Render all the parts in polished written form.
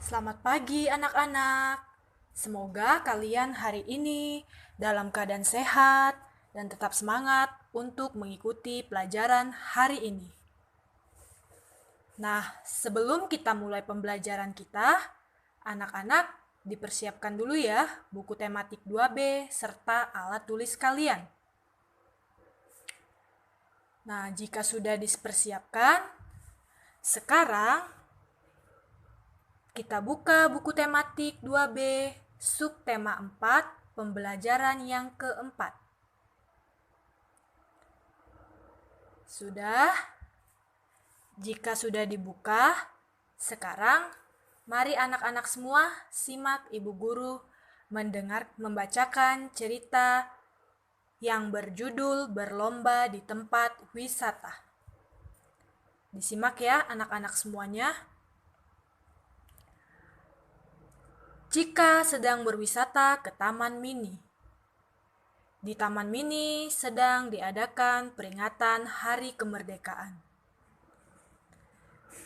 Selamat pagi anak-anak. Semoga kalian hari ini dalam keadaan sehat dan tetap semangat untuk mengikuti pelajaran hari ini. Nah, sebelum kita mulai pembelajaran kita, anak-anak dipersiapkan dulu ya buku tematik 2B serta alat tulis kalian. Nah, jika sudah dipersiapkan, sekarang kita buka buku tematik 2B, subtema 4, pembelajaran yang keempat. Sudah? Jika sudah dibuka, sekarang mari anak-anak semua simak ibu guru membacakan cerita yang berjudul Berlomba di Tempat Wisata. Disimak ya anak-anak semuanya. Jika sedang berwisata ke Taman Mini. Di Taman Mini sedang diadakan peringatan Hari Kemerdekaan.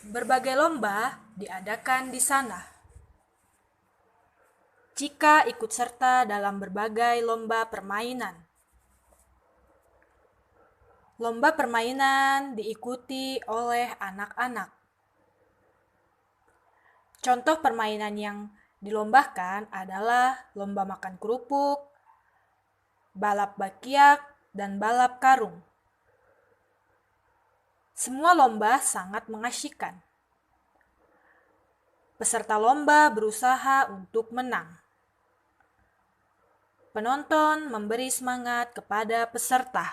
Berbagai lomba diadakan di sana. Jika ikut serta dalam berbagai lomba permainan. Lomba permainan diikuti oleh anak-anak. Contoh permainan yang dilombakan adalah lomba makan kerupuk, balap bakyak, dan balap karung. Semua lomba sangat mengasyikkan. Peserta lomba berusaha untuk menang. Penonton memberi semangat kepada peserta.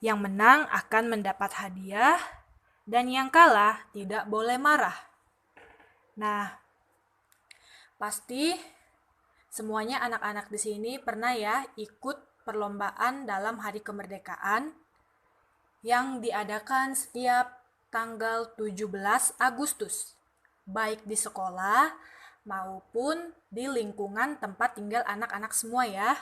Yang menang akan mendapat hadiah, dan yang kalah tidak boleh marah. Nah, pasti semuanya anak-anak di sini pernah ya ikut perlombaan dalam Hari Kemerdekaan yang diadakan setiap tanggal 17 Agustus, baik di sekolah maupun di lingkungan tempat tinggal anak-anak semua ya.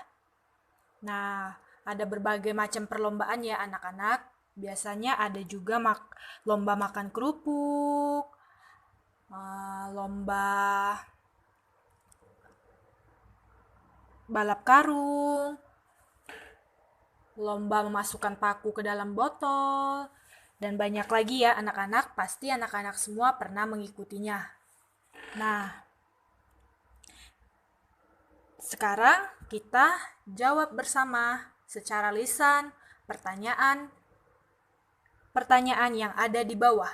Nah, ada berbagai macam perlombaan ya anak-anak. Biasanya ada juga lomba makan kerupuk, lomba balap karung, lomba memasukkan paku ke dalam botol, dan banyak lagi ya anak-anak. Pasti anak-anak semua pernah mengikutinya. Nah, sekarang kita jawab bersama secara lisan pertanyaan yang ada di bawah.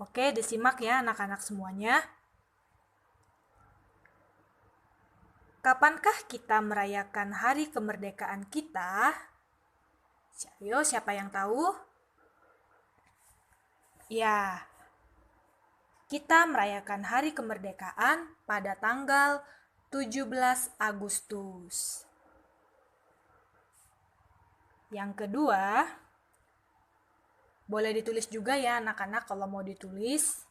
Oke, disimak ya anak-anak semuanya. Kapankah kita merayakan hari kemerdekaan kita? Ayo, siapa yang tahu? Ya, kita merayakan hari kemerdekaan pada tanggal 17 Agustus. Yang kedua, boleh ditulis juga ya anak-anak kalau mau ditulis.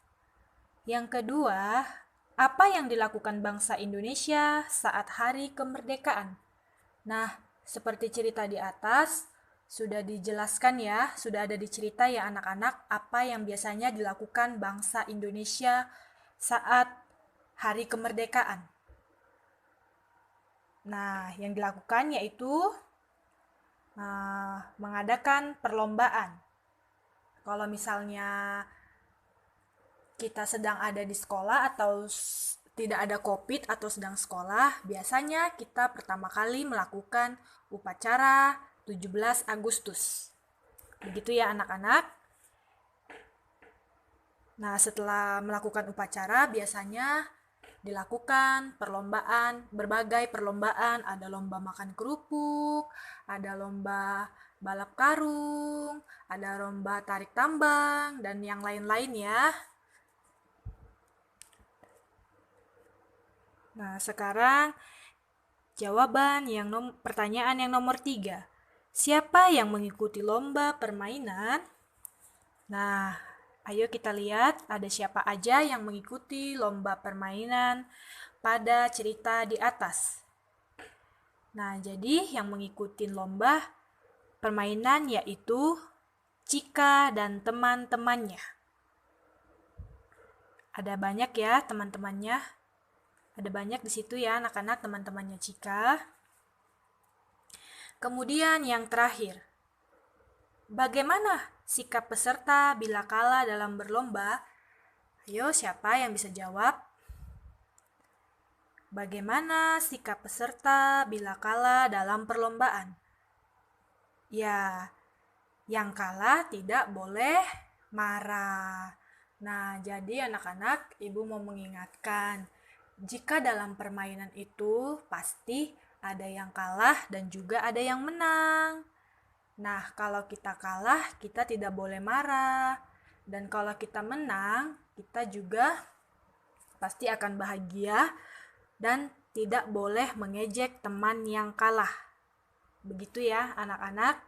Yang kedua, apa yang dilakukan bangsa Indonesia saat hari kemerdekaan? Nah, seperti cerita di atas, sudah dijelaskan ya, sudah ada di cerita ya anak-anak apa yang biasanya dilakukan bangsa Indonesia saat hari kemerdekaan. Nah, yang dilakukan yaitu mengadakan perlombaan. Kalau misalnya kita sedang ada di sekolah atau tidak ada COVID atau sedang sekolah, biasanya kita pertama kali melakukan upacara 17 Agustus. Begitu ya anak-anak. Nah, setelah melakukan upacara, biasanya dilakukan berbagai perlombaan. Ada lomba makan kerupuk, ada lomba balap karung, ada lomba tarik tambang, dan yang lain-lain ya. Nah, sekarang pertanyaan yang nomor 3. Siapa yang mengikuti lomba permainan? Nah, ayo kita lihat ada siapa aja yang mengikuti lomba permainan pada cerita di atas. Nah, jadi yang mengikuti lomba permainan yaitu Cika dan teman-temannya. Ada banyak ya teman-temannya. Ada banyak di situ ya anak-anak teman-temannya Cika. Kemudian yang terakhir, bagaimana sikap peserta bila kalah dalam berlomba? Ayo, siapa yang bisa jawab? Bagaimana sikap peserta bila kalah dalam perlombaan? Ya, yang kalah tidak boleh marah. Nah, jadi anak-anak, Ibu mau mengingatkan, jika dalam permainan itu pasti ada yang kalah dan juga ada yang menang. Nah, kalau kita kalah, kita tidak boleh marah. Dan kalau kita menang, kita juga pasti akan bahagia dan tidak boleh mengejek teman yang kalah. Begitu ya, anak-anak.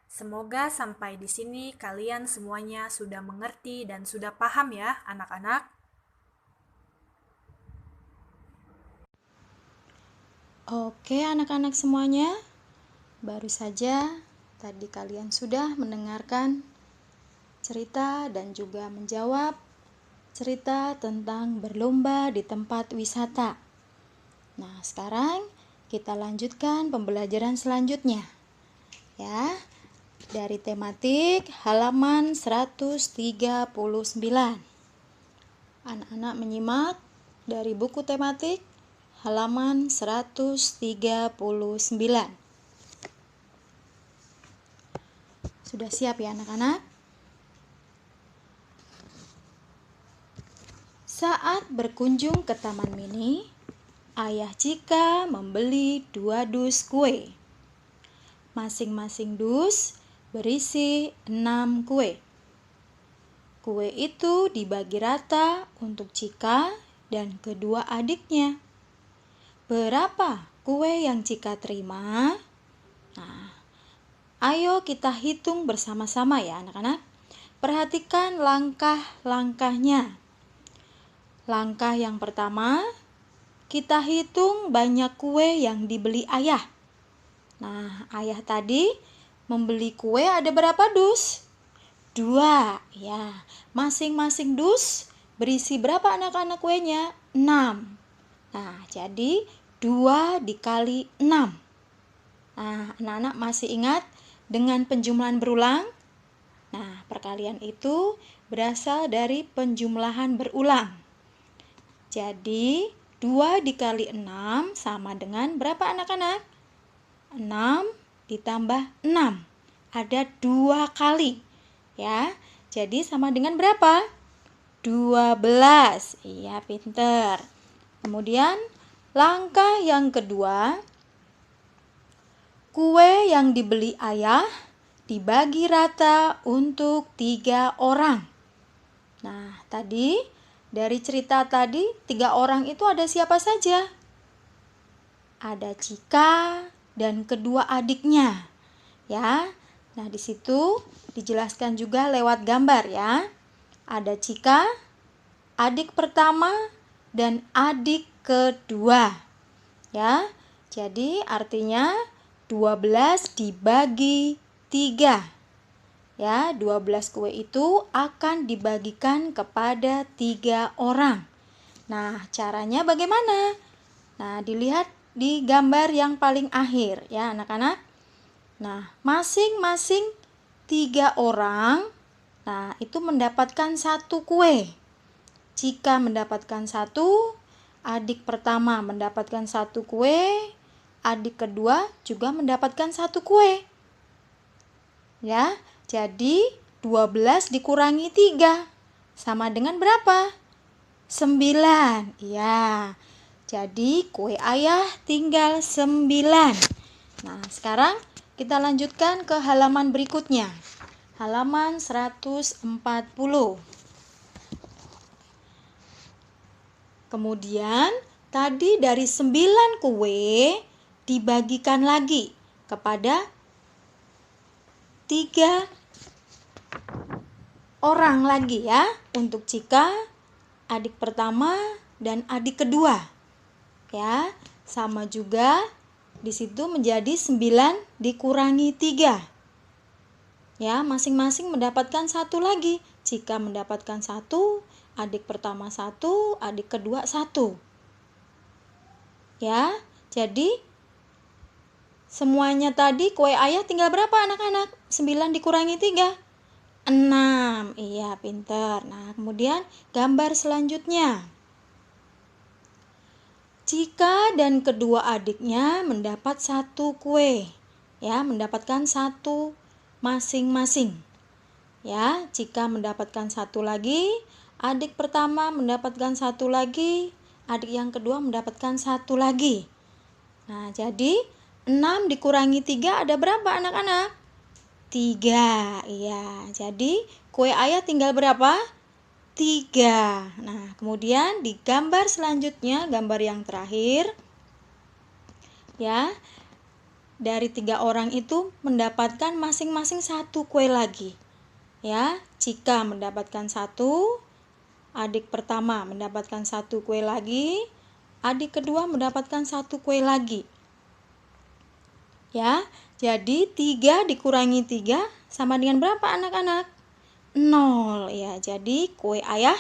Semoga sampai di sini kalian semuanya sudah mengerti dan sudah paham ya, anak-anak. Oke, anak-anak semuanya, baru saja tadi kalian sudah mendengarkan cerita dan juga menjawab cerita tentang berlomba di tempat wisata. Nah, sekarang kita lanjutkan pembelajaran selanjutnya. Ya, dari tematik halaman 139. Anak-anak menyimak dari buku tematik halaman 139. Sudah siap ya anak-anak? Saat berkunjung ke Taman Mini, Ayah Cika membeli 2 dus kue. Masing-masing dus berisi 6 kue. Kue itu dibagi rata untuk Cika dan kedua adiknya. Berapa kue yang Cika terima? Nah, ayo kita hitung bersama-sama ya anak-anak. Perhatikan langkah-langkahnya. Langkah yang pertama, kita hitung banyak kue yang dibeli ayah. Nah, ayah tadi membeli kue ada berapa dus? 2, ya. Masing-masing dus berisi berapa anak-anak kuenya? 6. Nah, jadi 2 dikali 6. Nah, anak-anak masih ingat dengan penjumlahan berulang? Nah, perkalian itu berasal dari penjumlahan berulang. Jadi, 2 dikali 6 sama dengan berapa anak-anak? 6 ditambah 6. Ada 2 kali. Ya, jadi sama dengan berapa? 12. Iya, pinter. Kemudian langkah yang kedua, kue yang dibeli ayah dibagi rata untuk 3 orang. Nah, tadi dari cerita tadi 3 orang itu ada siapa saja? Ada Cika dan kedua adiknya. Ya. Nah, di situ dijelaskan juga lewat gambar ya. Ada Cika, adik pertama dan adik kedua. Ya. Jadi artinya 12 dibagi 3. Ya, 12 kue itu akan dibagikan kepada 3 orang. Nah, caranya bagaimana? Nah, dilihat di gambar yang paling akhir ya anak-anak. Nah, masing-masing 3 orang, nah itu mendapatkan 1 kue. Jika mendapatkan 1, adik pertama mendapatkan 1 kue, adik kedua juga mendapatkan 1 kue. Ya, jadi 12 dikurangi 3 sama dengan berapa? 9. Ya, jadi kue ayah tinggal 9. Nah, sekarang kita lanjutkan ke halaman berikutnya. Halaman 140. Kemudian, tadi dari 9 kue dibagikan lagi kepada 3 orang lagi ya. Untuk Cika, adik pertama dan adik kedua. Ya, sama juga di situ menjadi 9 dikurangi 3. Ya, masing-masing mendapatkan 1 lagi. Jika mendapatkan 1, adik pertama 1, adik kedua 1. Ya, jadi semuanya tadi kue ayah tinggal berapa anak-anak? 9 dikurangi 3. 6. Iya, pinter. Nah, kemudian gambar selanjutnya. Cika dan kedua adiknya mendapat 1 kue. Ya, mendapatkan 1 masing-masing. Ya, Cika mendapatkan 1 lagi, adik pertama mendapatkan 1 lagi, adik yang kedua mendapatkan 1 lagi. Nah, jadi 6 dikurangi 3 ada berapa anak-anak? 3. Iya, jadi kue ayah tinggal berapa? 3. Nah, kemudian di gambar selanjutnya, gambar yang terakhir, ya, dari 3 orang itu mendapatkan masing-masing 1 kue lagi. Ya, Cika mendapatkan 1, adik pertama mendapatkan 1 kue lagi, adik kedua mendapatkan 1 kue lagi. Ya, jadi 3 dikurangi 3 sama dengan berapa anak-anak? 0. Ya, jadi kue ayah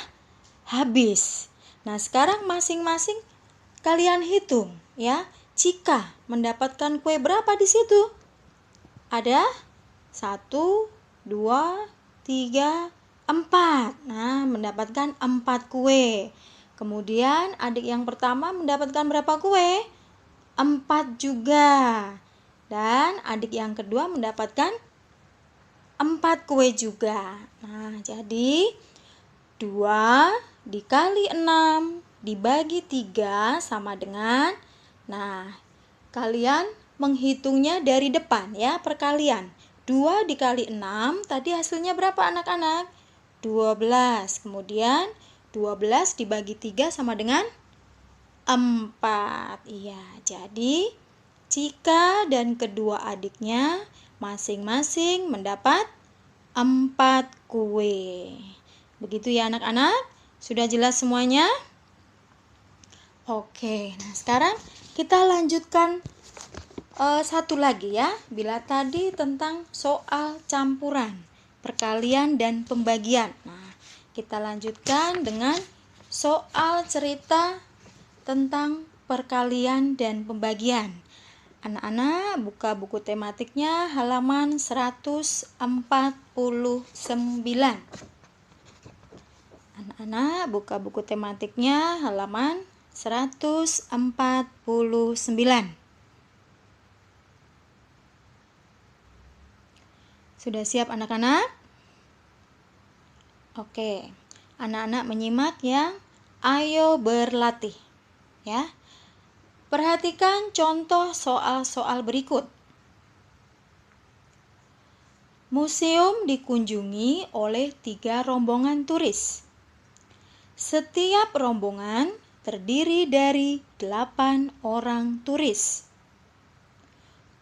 habis. Nah, sekarang masing-masing kalian hitung, ya. Cika mendapatkan kue berapa di situ? Ada 1, 2, 3, 4. Nah, mendapatkan 4 kue. Kemudian adik yang pertama mendapatkan berapa kue? 4 juga. Dan adik yang kedua mendapatkan 4 kue juga. Nah, jadi 2 dikali 6 dibagi 3 sama dengan, nah, kalian menghitungnya dari depan ya, perkalian. 2 dikali 6 tadi hasilnya berapa anak-anak? 12. Kemudian 12 dibagi 3 sama dengan 4. Iya, jadi Cika dan kedua adiknya masing-masing mendapat 4 kue. Begitu ya anak-anak? Sudah jelas semuanya? Oke, nah sekarang kita lanjutkan satu lagi ya. Bila tadi tentang soal campuran, perkalian dan pembagian. Nah, kita lanjutkan dengan soal cerita tentang perkalian dan pembagian. Anak-anak buka buku tematiknya halaman 149. Anak-anak buka buku tematiknya halaman 149. Sudah siap anak-anak? Oke, anak-anak menyimak ya. Ayo berlatih. Ya. Perhatikan contoh soal-soal berikut. Museum dikunjungi oleh 3 rombongan turis. Setiap rombongan terdiri dari 8 orang turis.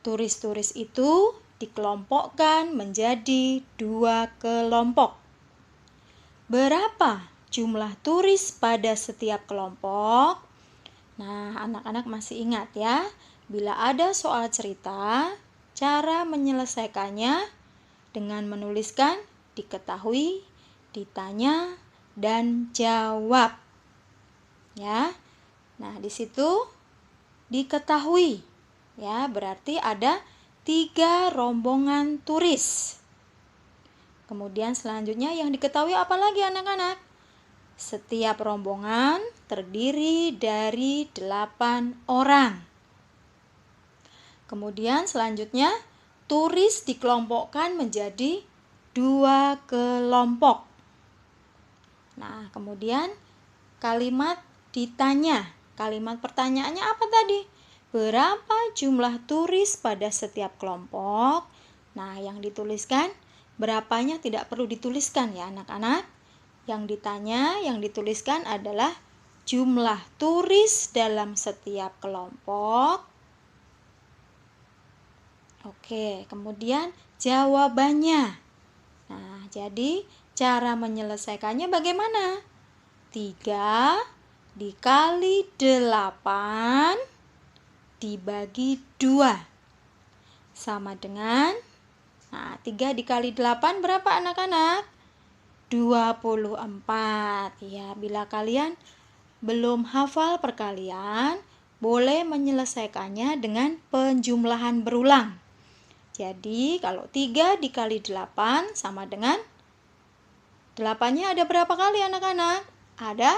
Turis-turis itu dikelompokkan menjadi 2 kelompok. Berapa jumlah turis pada setiap kelompok? Nah, anak-anak masih ingat ya, bila ada soal cerita, cara menyelesaikannya dengan menuliskan diketahui, ditanya, dan jawab. Ya. Nah, di situ diketahui. Ya, berarti ada 3 rombongan turis. Kemudian selanjutnya yang diketahui apa lagi anak-anak? Setiap rombongan terdiri dari 8 orang. Kemudian selanjutnya turis dikelompokkan menjadi 2 kelompok. Nah, kemudian kalimat ditanya. Kalimat pertanyaannya apa tadi? Berapa jumlah turis pada setiap kelompok? Nah, yang dituliskan berapanya tidak perlu dituliskan ya anak-anak. Yang ditanya, yang dituliskan adalah jumlah turis dalam setiap kelompok. Oke, kemudian jawabannya. Nah, jadi cara menyelesaikannya bagaimana? 3 dikali 8 dibagi 2 sama dengan, nah, 3 dikali 8 berapa anak-anak? 24. Ya, bila kalian belum hafal perkalian, boleh menyelesaikannya dengan penjumlahan berulang. Jadi, kalau 3 dikali 8 sama dengan 8-nya ada berapa kali anak-anak? Ada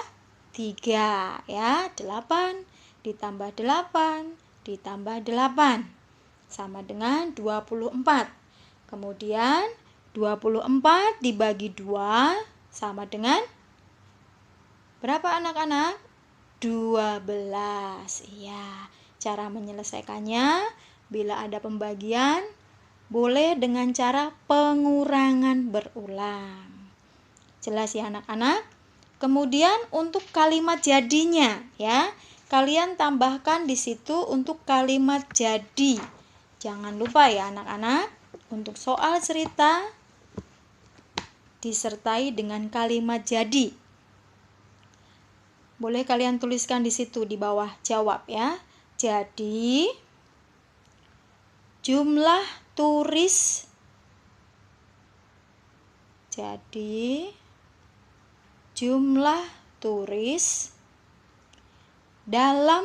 3 ya. 8 ditambah 8 ditambah 8 sama dengan 24. Kemudian 24 dibagi 2 sama dengan berapa anak-anak? 12. Iya, cara menyelesaikannya bila ada pembagian boleh dengan cara pengurangan berulang. Jelas ya anak-anak? Kemudian untuk kalimat jadinya ya, kalian tambahkan di situ untuk kalimat jadi. Jangan lupa ya anak-anak, untuk soal cerita disertai dengan kalimat jadi. Boleh kalian tuliskan di situ di bawah jawab ya. Jadi jumlah turis dalam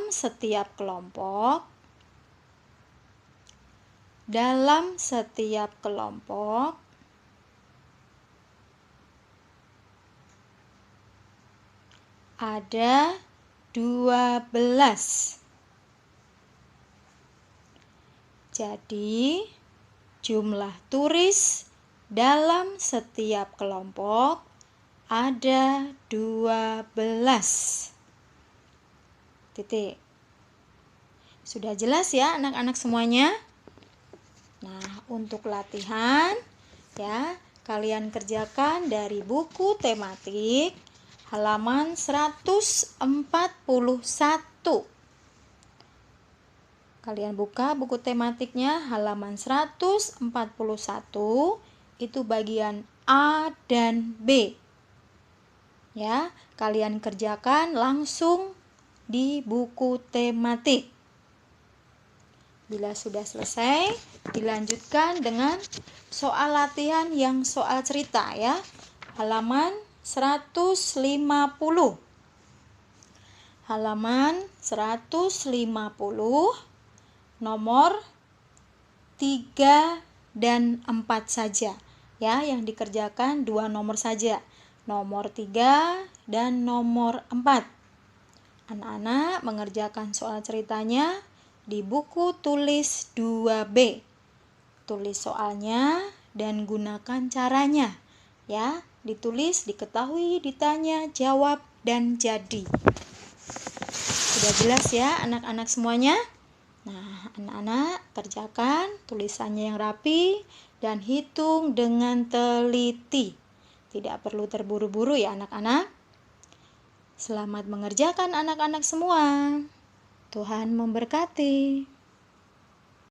setiap kelompok ada 12. Jadi, jumlah turis dalam setiap kelompok ada 12. Titik. Sudah jelas ya anak-anak semuanya? Nah, untuk latihan ya, kalian kerjakan dari buku tematik halaman 141. Kalian buka buku tematiknya halaman 141, itu bagian A dan B. Ya, kalian kerjakan langsung di buku tematik. Bila sudah selesai, dilanjutkan dengan soal latihan yang soal cerita ya. Halaman 150. Halaman 150 nomor 3 dan 4 saja. Ya, yang dikerjakan 2 nomor saja. Nomor 3 dan nomor 4. Anak-anak mengerjakan soal ceritanya di buku tulis 2B. Tulis soalnya dan gunakan caranya. Ya, ditulis, diketahui, ditanya, jawab, dan jadi. Sudah jelas ya anak-anak semuanya? Nah, anak-anak kerjakan tulisannya yang rapi dan hitung dengan teliti. Tidak perlu terburu-buru ya anak-anak. Selamat mengerjakan anak-anak semua. Tuhan memberkati.